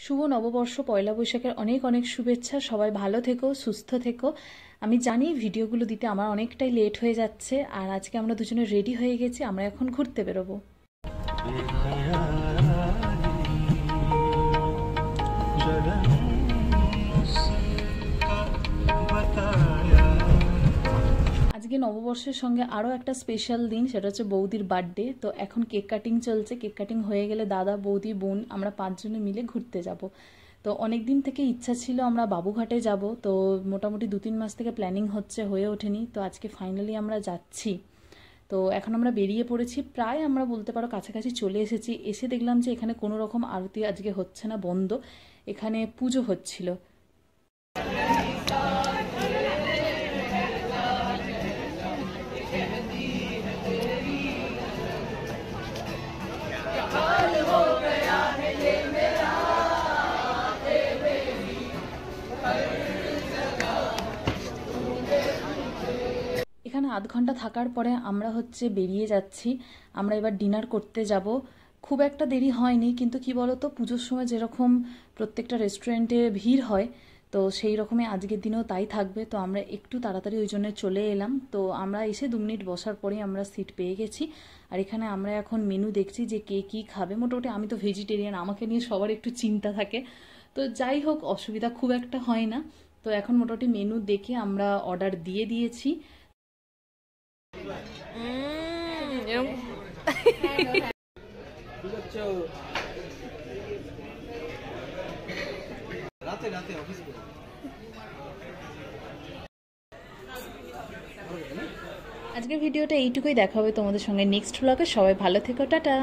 শুভ নববর্ষ, পয়লা বৈশাখের অনেক অনেক শুভেচ্ছা। সবাই ভালো থেকো, সুস্থ থেকো। আমি জানি ভিডিওগুলো দিতে আমার অনেকটাই লেট হয়ে যাচ্ছে, আর আজকে আমরা দুজনে রেডি হয়ে গেছি, আমরা এখন ঘুরতে বেরোবো। আজকে নববর্ষের সঙ্গে আরও একটা স্পেশাল দিন, সেটা হচ্ছে বৌদির বার্থডে। তো এখন কেক কাটিং চলছে, কেক কাটিং হয়ে গেলে দাদা, বৌদি, বোন আমরা 5 জনে মিলে ঘুরতে যাব। তো অনেক দিন থেকে ইচ্ছা ছিল আমরা বাবুঘাটে যাব, তো মোটামুটি 2-3 মাস থেকে প্ল্যানিং হচ্ছে, হয়ে ওঠেনি। তো আজকে ফাইনালি আমরা যাচ্ছি। তো এখন আমরা বেরিয়ে পড়েছি, প্রায় আমরা বলতে পারো কাছাকাছি চলে এসেছি। এসে দেখলাম যে এখানে কোনো রকম আরতি আজকে হচ্ছে না, বন্ধ, এখানে পুজো হচ্ছিল। এখানে আধ ঘন্টা থাকার পরে আমরা বেরিয়ে যাচ্ছি। আমরা এবার ডিনার করতে যাব। খুব একটা দেরি হয়নি, কিন্তু কি বলতো, পুজোর সময় যেরকম প্রত্যেকটা রেস্টুরেন্টে ভিড় হয়, তো সেই রকমই আজকের দিনেও তাই থাকবে। তো আমরা একটু তাড়াতাড়ি ওই জন্য চলে এলাম। তো আমরা এসে 2 মিনিট বসার পরেই আমরা সিট পেয়ে গেছি। আর এখানে আমরা এখন মেনু দেখছি যে কে কী খাবে। মোটামুটি আমি তো ভেজিটেরিয়ান, আমাকে নিয়ে সবার একটু চিন্তা থাকে। তো যাই হোক, অসুবিধা খুব একটা হয় না। তো এখন মোটামুটি মেনু দেখে আমরা অর্ডার দিয়ে দিয়েছি। আজকের ভিডিওটা এইটুকুই, দেখা হবে তোমাদের সঙ্গে নেক্সট ব্লগে। সবাই ভালো থেকো, টাটা।